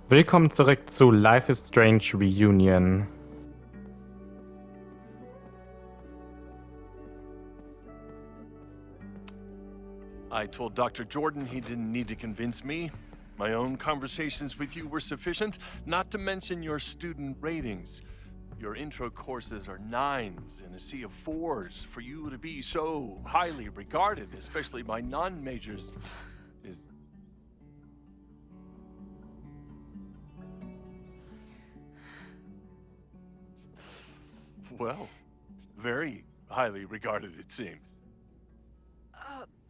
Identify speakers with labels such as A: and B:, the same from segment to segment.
A: Willkommen zurück zu Life is Strange Reunion.
B: I told Dr. Jordan he didn't need to convince me. My own conversations with you were sufficient, not to mention your student ratings. Your intro courses are 9s in a sea of 4s. For you to be so highly regarded, especially by non-majors, is... well, very highly regarded, it seems.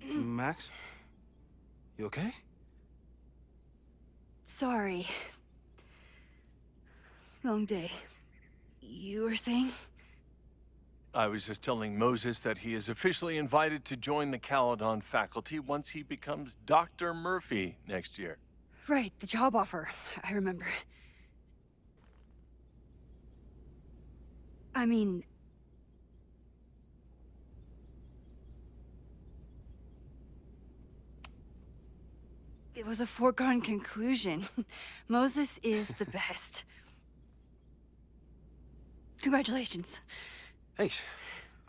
C: Max? You okay?
D: Sorry. Long day. You were saying?
B: I was just telling Moses that he is officially invited to join the Caledon faculty once he becomes Dr. Murphy next year.
D: Right, the job offer. I remember. I mean... it was a foregone conclusion. Moses is the best. Congratulations.
C: Thanks.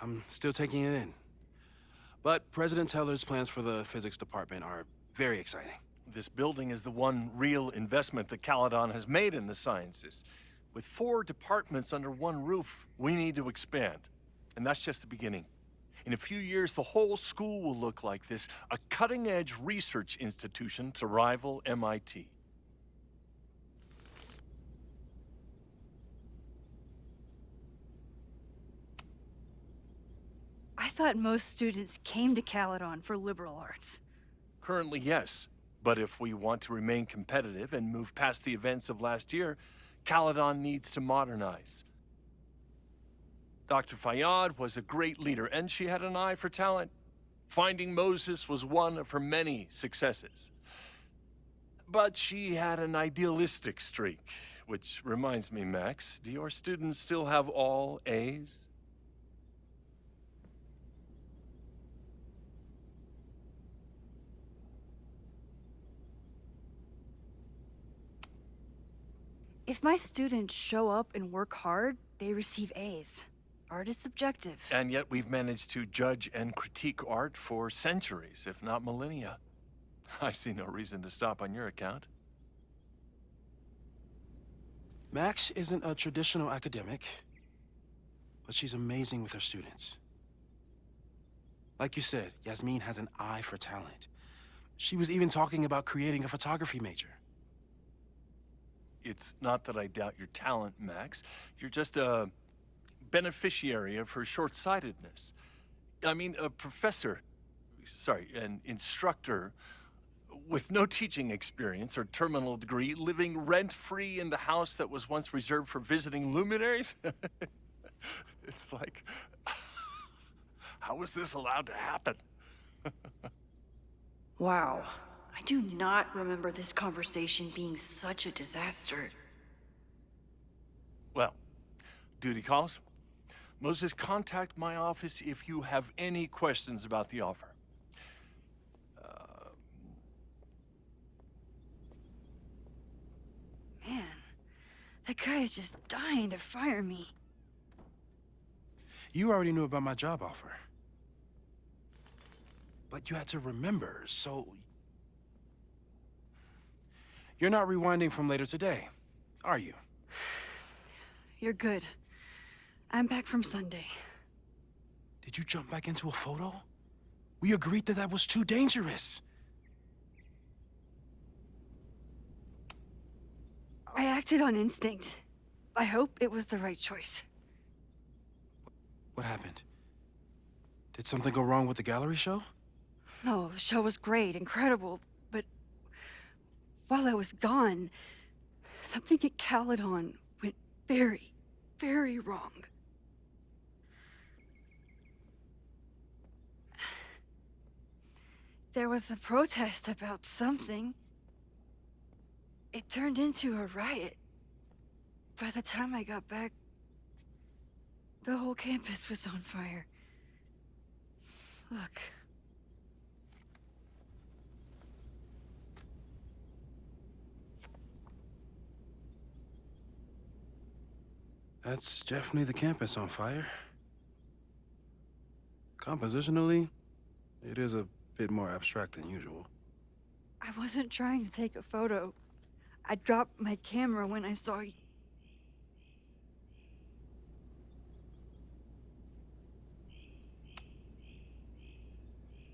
C: I'm still taking it in. But President Teller's plans for the physics department are very exciting.
B: This building is the one real investment that Caledon has made in the sciences. With 4 departments under one roof, we need to expand. And that's just the beginning. In a few years, the whole school will look like this, a cutting-edge research institution to rival MIT.
D: I thought most students came to Caledon for liberal arts.
B: Currently, yes. But if we want to remain competitive and move past the events of last year, Caledon needs to modernize. Dr. Fayyad was a great leader, and she had an eye for talent. Finding Moses was one of her many successes. But she had an idealistic streak, which reminds me, Max, do your students still have all A's?
D: If my students show up and work hard, they receive A's. Art is subjective.
B: And yet we've managed to judge and critique art for centuries, if not millennia. I see no reason to stop on your account.
C: Max isn't a traditional academic, but she's amazing with her students. Like you said, Yasmin has an eye for talent. She was even talking about creating a photography major.
B: It's not that I doubt your talent, Max. You're just a beneficiary of her short-sightedness. I mean, a professor, an instructor with no teaching experience or terminal degree, living rent-free in the house that was once reserved for visiting luminaries? It's like, how was this allowed to happen?
D: Wow. I do not remember this conversation being such a disaster.
B: Well, duty calls. Moses, contact my office if you have any questions about the offer.
D: Man, that guy is just dying to fire me.
C: You already knew about my job offer. But you had to remember, so... You're not rewinding from later today, are you?
D: You're good. I'm back from Sunday.
C: Did you jump back into a photo? We agreed that that was too dangerous.
D: I acted on instinct. I hope it was the right choice.
C: What happened? Did something go wrong with the gallery show?
D: No, the show was great, incredible, but while I was gone, something at Caledon went very, very wrong. There was a protest about something. It turned into a riot. By the time I got back, the whole campus was on fire. Look.
C: That's definitely the campus on fire. Compositionally, it is a bit more abstract than usual.
D: I wasn't trying to take a photo. I dropped my camera when I saw you.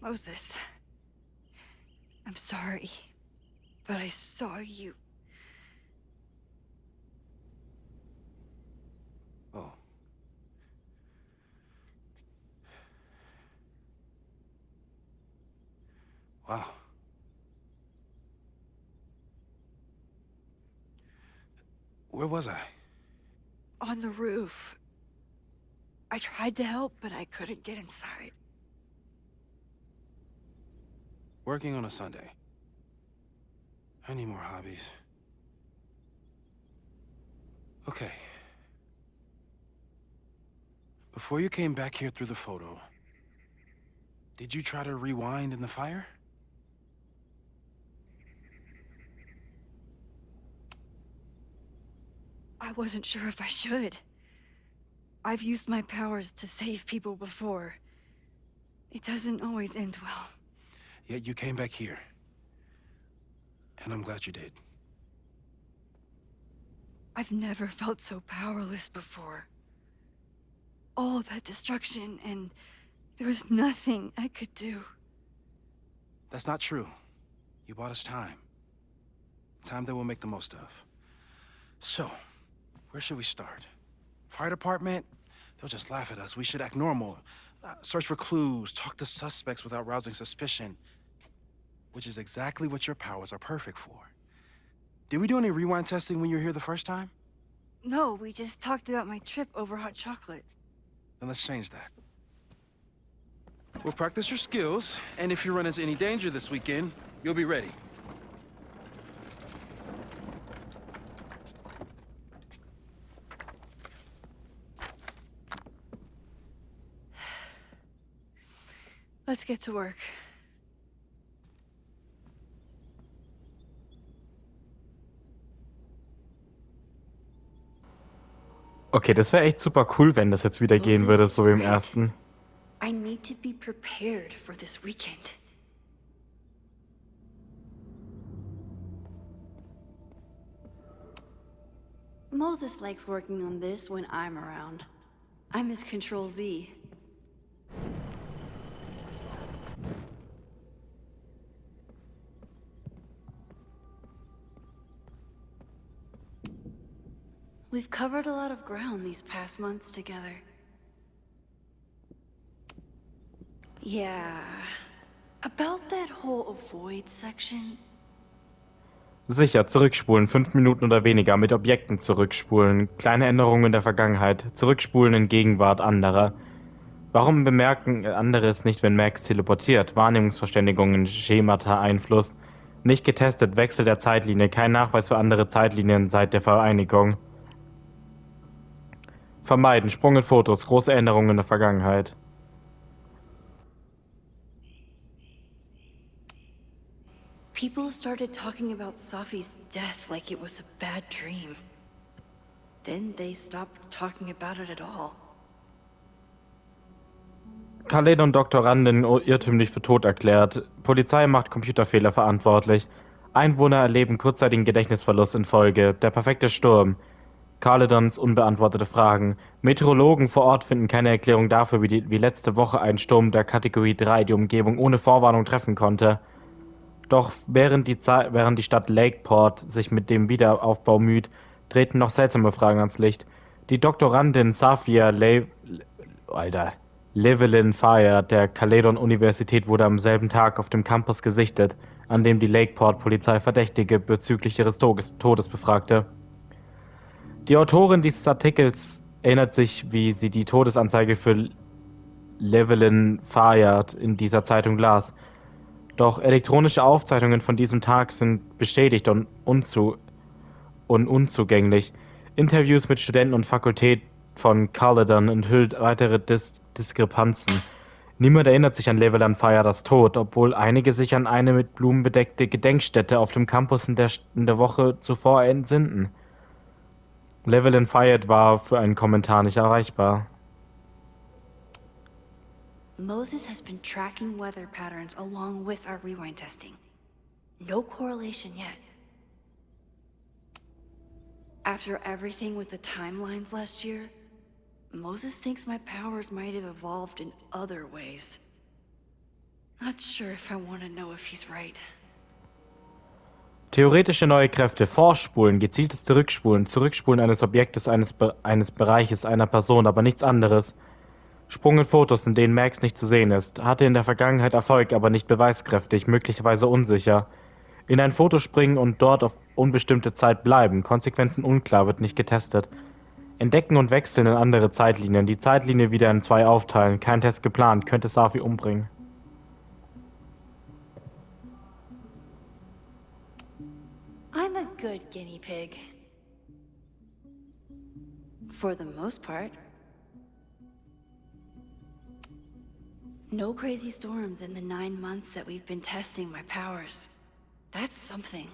D: Moses, I'm sorry, but I saw you.
C: Oh. Wow. Where was I?
D: On the roof. I tried to help, but I couldn't get inside.
C: Working on a Sunday. I need more hobbies. Okay. Before you came back here through the photo, did you try to rewind in the fire?
D: I wasn't sure if I should. I've used my powers to save people before. It doesn't always end well.
C: Yet you came back here. And I'm glad you did.
D: I've never felt so powerless before. All that destruction, and there was nothing I could do.
C: That's not true. You bought us time. Time that we'll make the most of. So, where should we start? Fire department? They'll just laugh at us. We should act normal. Search for clues, talk to suspects without rousing suspicion. Which is exactly what your powers are perfect for. Did we do any rewind testing when you were here the first time?
D: No, we just talked about my trip over hot chocolate.
C: Then let's change that. We'll practice your skills, and if you run into any danger this weekend, you'll be ready.
D: Let's get to work.
A: Okay, das wäre echt super cool, wenn das jetzt wieder gehen würde, so wie im ersten.
E: I need to be prepared for this weekend. Moses likes working on this when I'm around. I'm his Control Z. We've covered a lot of ground these past months together. Yeah. About that whole avoid section.
A: Sicher, zurückspulen, 5 Minuten oder weniger, mit Objekten zurückspulen, kleine Änderungen in der Vergangenheit, zurückspulen in Gegenwart anderer. Warum bemerken andere es nicht, wenn Max teleportiert? Wahrnehmungsverständigungen, Schemata, Einfluss. Nicht getestet, Wechsel der Zeitlinie, kein Nachweis für andere Zeitlinien seit der Vereinigung. Vermeiden, Sprung in Fotos, große Änderungen in der Vergangenheit.
E: People started talking about Safi's death like it was a bad dream. Then they stopped talking about it at all.
A: Caledon Doktorandin irrtümlich für tot erklärt. Polizei macht Computerfehler verantwortlich. Einwohner erleben kurzzeitigen Gedächtnisverlust in Folge. Der perfekte Sturm. Caledons unbeantwortete Fragen. Meteorologen vor Ort finden keine Erklärung dafür, wie letzte Woche ein Sturm der Kategorie 3 die Umgebung ohne Vorwarnung treffen konnte. Doch während die Stadt Lakeport sich mit dem Wiederaufbau müht, treten noch seltsame Fragen ans Licht. Die Doktorandin Safia Llewellyn Fire der Caledon-Universität wurde am selben Tag auf dem Campus gesichtet, an dem die Lakeport-Polizei Verdächtige bezüglich ihres Todes befragte. Die Autorin dieses Artikels erinnert sich, wie sie die Todesanzeige für Llewellyn Fire in dieser Zeitung las. Doch elektronische Aufzeichnungen von diesem Tag sind beschädigt und unzugänglich. Interviews mit Studenten und Fakultät von Caledon enthüllt weitere Diskrepanzen. Niemand erinnert sich an Llewellyn Fires Tod, obwohl einige sich an eine mit Blumen bedeckte Gedenkstätte auf dem Campus in der Woche zuvor entsinnen. Llewellyn Fayette war für einen Kommentar nicht erreichbar.
E: Moses has been tracking weather patterns along with our rewind testing. No correlation yet. After everything with the timelines last year, Moses thinks my powers might have evolved in other ways. Not sure if I want to know if he's right.
A: Theoretische neue Kräfte, Vorspulen, gezieltes Zurückspulen, Zurückspulen eines Objektes, eines Bereiches, einer Person, aber nichts anderes. Sprung in Fotos, in denen Max nicht zu sehen ist. Hatte in der Vergangenheit Erfolg, aber nicht beweiskräftig, möglicherweise unsicher. In ein Foto springen und dort auf unbestimmte Zeit bleiben. Konsequenzen unklar, wird nicht getestet. Entdecken und wechseln in andere Zeitlinien. Die Zeitlinie wieder in 2 aufteilen. Kein Test geplant, könnte Safi umbringen.
E: I'm a good guinea pig. For the most part. No crazy storms in the 9 months that we've been testing my powers. That's something.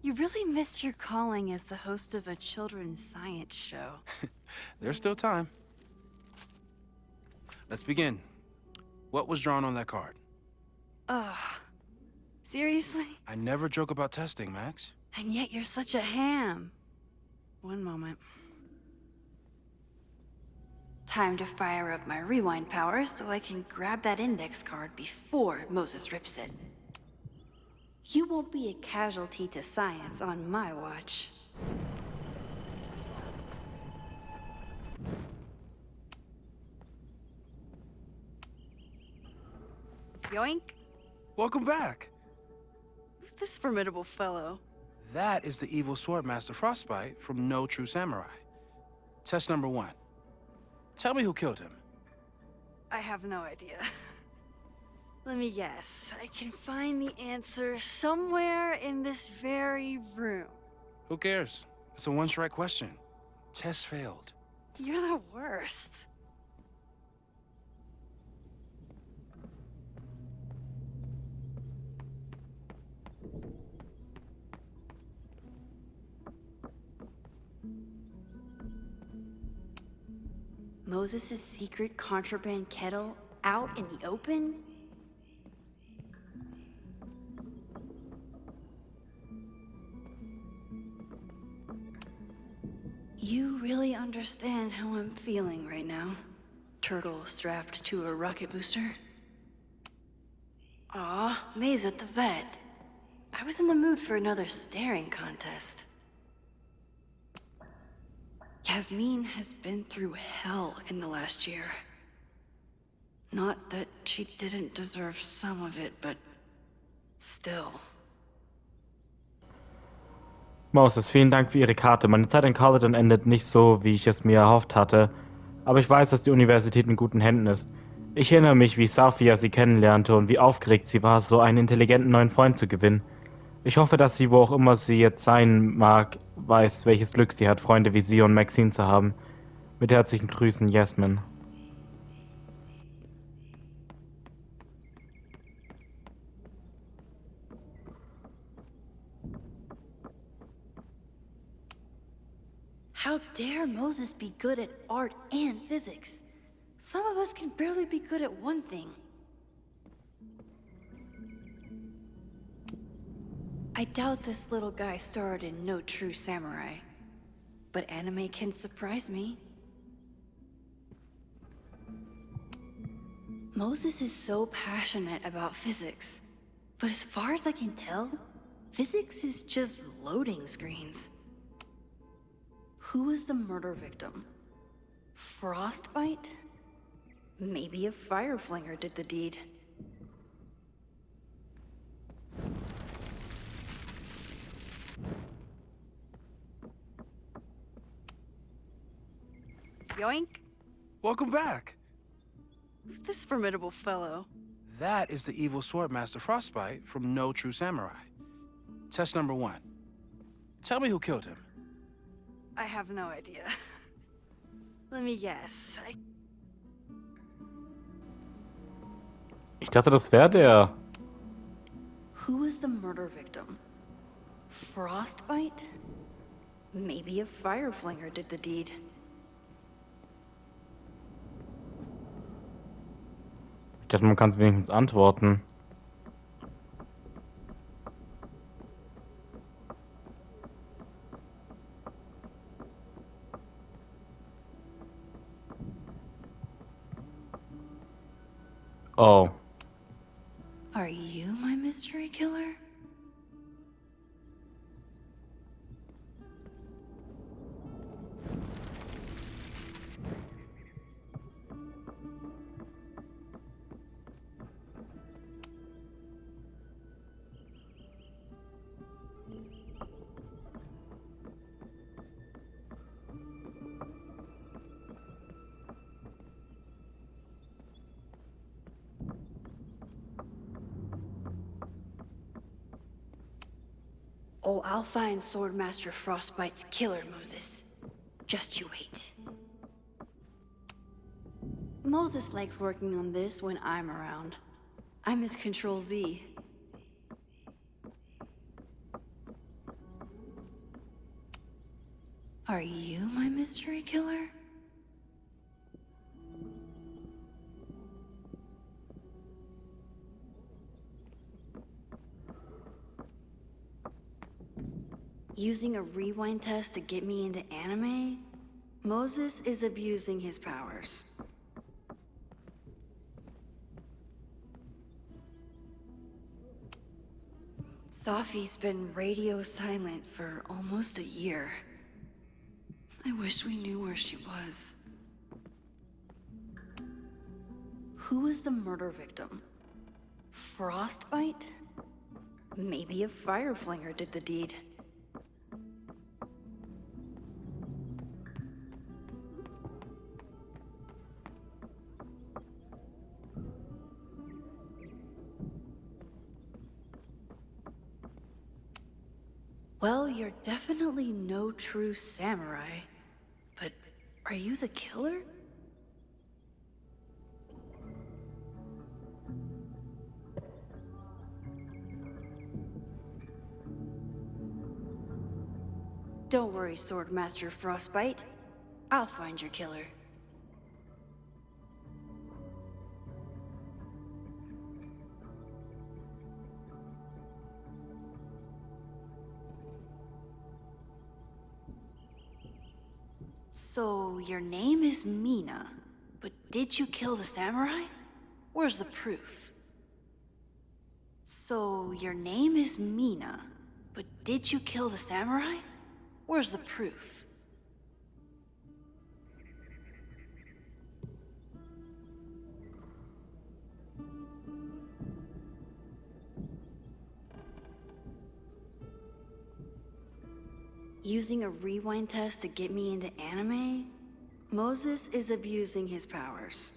D: You really missed your calling as the host of a children's science show.
C: There's still time. Let's begin. What was drawn on that card?
D: Ugh. Seriously?
C: I never joke about testing, Max.
D: And yet you're such a ham. One moment.
E: Time to fire up my rewind powers so I can grab that index card before Moses rips it. You won't be a casualty to science on my watch.
D: Yoink.
C: Welcome back.
D: Who's this formidable fellow?
C: That is the evil Swordmaster Frostbite from No True Samurai. Test number 1. Tell me who killed him.
D: I have no idea. Let me guess. I can find the answer somewhere in this very room.
C: Who cares? It's a one-strike question. Test failed.
D: You're the worst.
E: Moses' secret contraband kettle out in the open? You really understand how I'm feeling right now. Turtle strapped to a rocket booster. Aw, May's at the vet. I was in the mood for another staring contest. Yasmin has been through hell in the last year. Not that she didn't deserve some of it, but still.
A: Moses, vielen Dank für Ihre Karte. Meine Zeit in Carleton endet nicht so, wie ich es mir erhofft hatte. Aber ich weiß, dass die Universität in guten Händen ist. Ich erinnere mich, wie Safia sie kennenlernte und wie aufgeregt sie war, so einen intelligenten neuen Freund zu gewinnen. Ich hoffe, dass sie, wo auch immer sie jetzt sein mag, weiß, welches Glück sie hat, Freunde wie sie und Maxine zu haben. Mit herzlichen Grüßen, Jasmine.
E: How dare Moses be good at art and physics? Some of us can barely be good at one thing. I doubt this little guy starred in No True Samurai, but anime can surprise me. Moses is so passionate about physics, but as far as I can tell, physics is just loading screens. Who was the murder victim? Frostbite? Maybe a fireflinger did the deed.
D: Yoink.
C: Welcome back.
D: Who's this formidable fellow?
C: That is the evil Swordmaster Frostbite from No True Samurai. Test number 1. Tell me who killed him.
D: I have no idea. Let me guess.
A: Ich dachte, das wäre der.
E: Who was the murder victim? Frostbite? Maybe a fireflinger did the deed.
A: Ich dachte, man kann es wenigstens antworten. Oh.
E: Are you my mystery killer? Oh, I'll find Swordmaster Frostbite's killer, Moses. Just you wait. Moses likes working on this when I'm around. I'm his Control Z. Are you my mystery killer? Using a rewind test to get me into anime? Moses is abusing his powers. Safi's been radio silent for almost a year. I wish we knew where she was. Who was the murder victim? Frostbite? Maybe a fireflinger did the deed. Well, you're definitely no true samurai. But are you the killer? Don't worry, Swordmaster Frostbite. I'll find your killer. So, your name is Mina, but did you kill the samurai? Where's the proof? So, your name is Mina, but did you kill the samurai? Where's the proof? Using a rewind test to get me into anime? Moses is abusing his powers.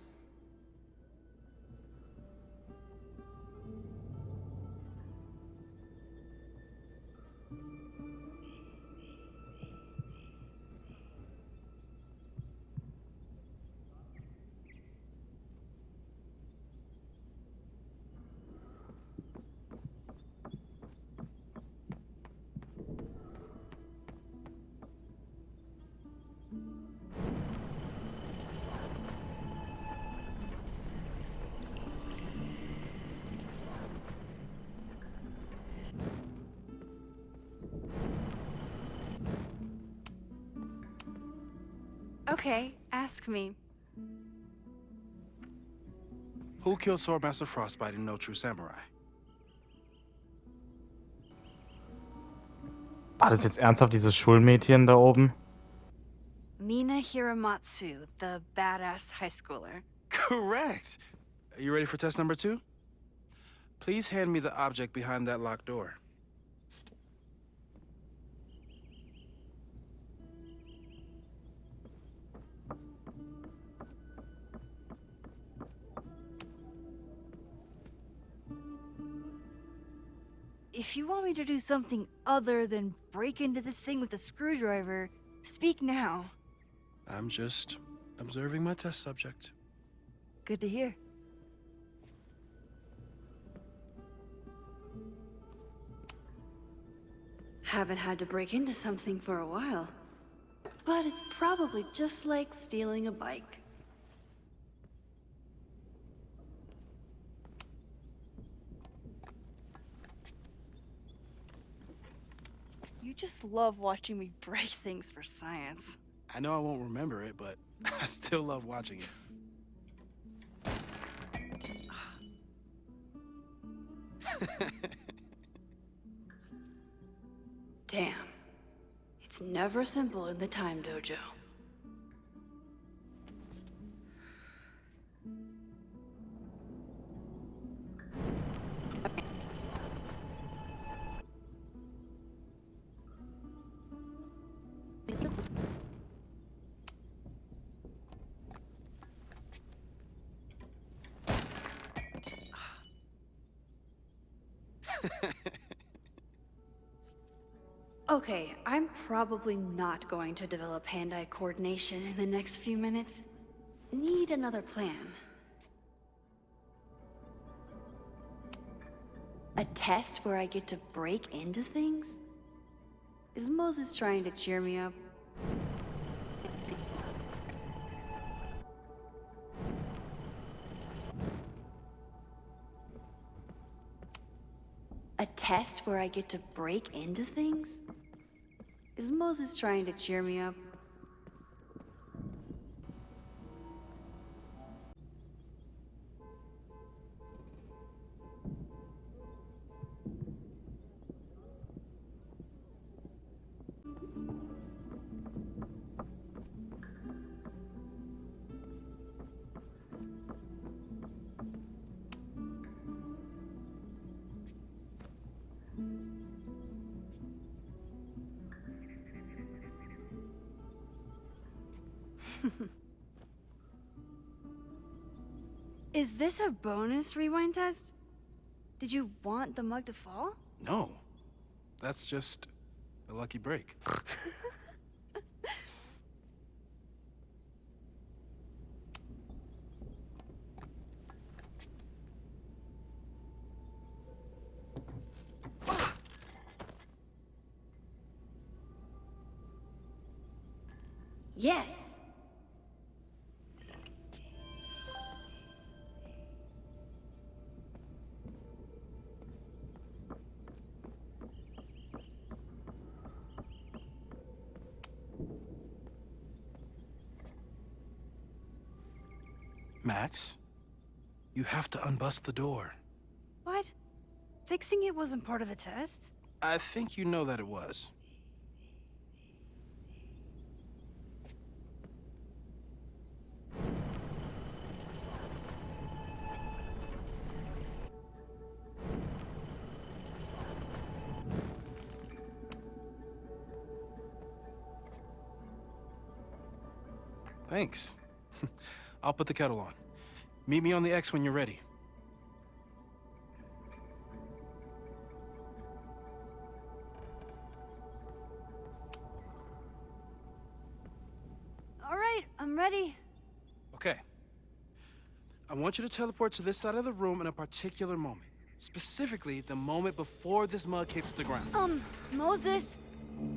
E: Okay, ask me.
C: Who killed Swordmaster Frostbite in No True Samurai?
A: War das jetzt ernsthaft dieses Schulmädchen da oben?
D: Mina Hiramatsu, the badass high schooler.
C: Correct! Are you ready for test number 2? Please hand me the object behind that locked door.
D: If you want me to do something other than break into this thing with a screwdriver, speak now.
C: I'm just observing my test subject.
D: Good to hear.
E: Haven't had to break into something for a while. But it's probably just like stealing a bike.
D: You just love watching me break things for science.
C: I know I won't remember it, but I still love watching it.
E: Damn. It's never simple in the Time Dojo. Okay, I'm probably not going to develop hand-eye coordination in the next few minutes. Need another plan. A test where I get to break into things? Is Moses trying to cheer me up? A test where I get to break into things? Is Moses trying to cheer me up?
D: Is this a bonus rewind test? Did you want the mug to fall?
C: No, that's just a lucky break.
E: Yes.
C: Max, you have to unbust the door.
D: What? Fixing it wasn't part of the test?
C: I think you know that it was. Thanks. I'll put the kettle on. Meet me on the X when you're ready.
D: All right, I'm ready.
C: Okay. I want you to teleport to this side of the room in a particular moment. Specifically, the moment before this mug hits the ground.
D: Moses!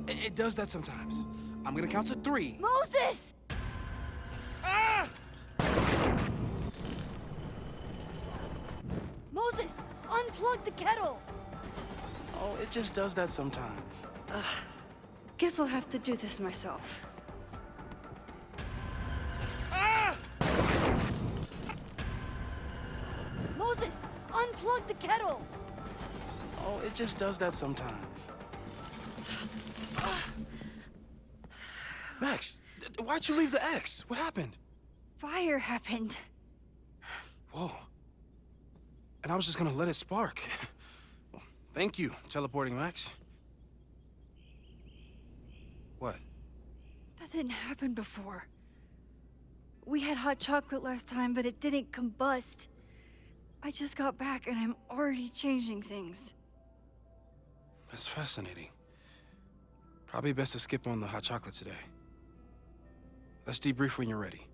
C: It does that sometimes. I'm gonna count to 3.
D: Moses!
C: Ah!
D: Moses! Unplug the kettle!
C: Oh, it just does that sometimes.
E: Guess I'll have to do this myself.
C: Ah!
D: Moses! Unplug the kettle!
C: Oh, it just does that sometimes. Max, why'd you leave the X? What happened?
D: Fire happened.
C: Whoa. And I was just gonna let it spark. Well, thank you, teleporting Max. What?
D: That didn't happen before. We had hot chocolate last time, but it didn't combust. I just got back and I'm already changing things.
C: That's fascinating. Probably best to skip on the hot chocolate today. Let's debrief when you're ready.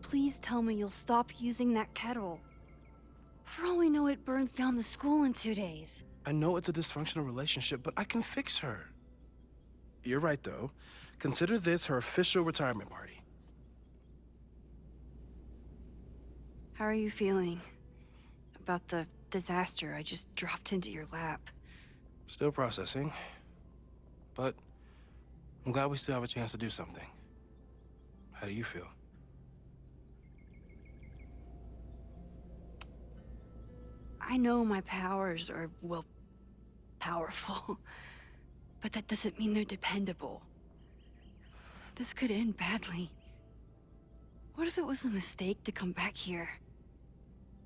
D: Please tell me you'll stop using that kettle. For all we know, it burns down the school in 2 days.
C: I know it's a dysfunctional relationship, but I can fix her. You're right, though. Consider this her official retirement party.
D: How are you feeling about the disaster I just dropped into your lap?
C: Still processing. But I'm glad we still have a chance to do something. How do you feel?
D: I know my powers are, well, powerful. But that doesn't mean they're dependable. This could end badly. What if it was a mistake to come back here?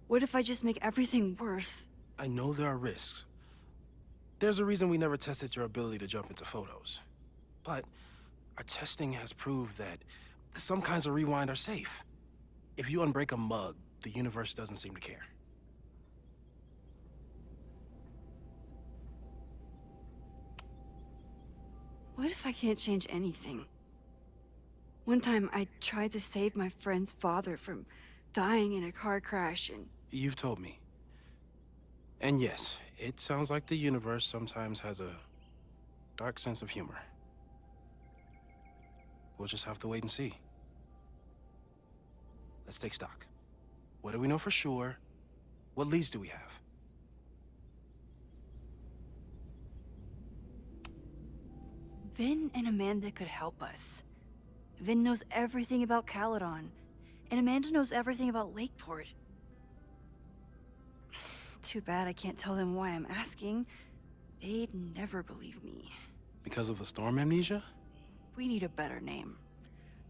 D: What if I just make everything worse?
C: I know there are risks. There's a reason we never tested your ability to jump into photos. But our testing has proved that some kinds of rewind are safe. If you unbreak a mug, the universe doesn't seem to care.
D: What if I can't change anything? One time I tried to save my friend's father from dying in a car crash and...
C: You've told me. And yes, it sounds like the universe sometimes has a dark sense of humor. We'll just have to wait and see. Let's take stock. What do we know for sure? What leads do we have?
D: Vin and Amanda could help us. Vin knows everything about Caledon, and Amanda knows everything about Lakeport. Too bad I can't tell them why I'm asking. They'd never believe me.
C: Because of the storm amnesia?
D: We need a better name.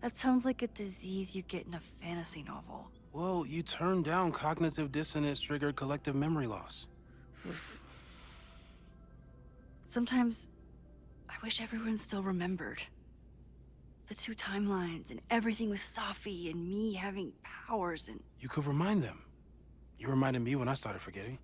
D: That sounds like a disease you get in a fantasy novel.
C: Well, you turned down cognitive dissonance triggered collective memory loss.
D: Sometimes, I wish everyone still remembered. The 2 timelines, and everything with Safi, and me having powers, and...
C: You could remind them. You reminded me when I started forgetting.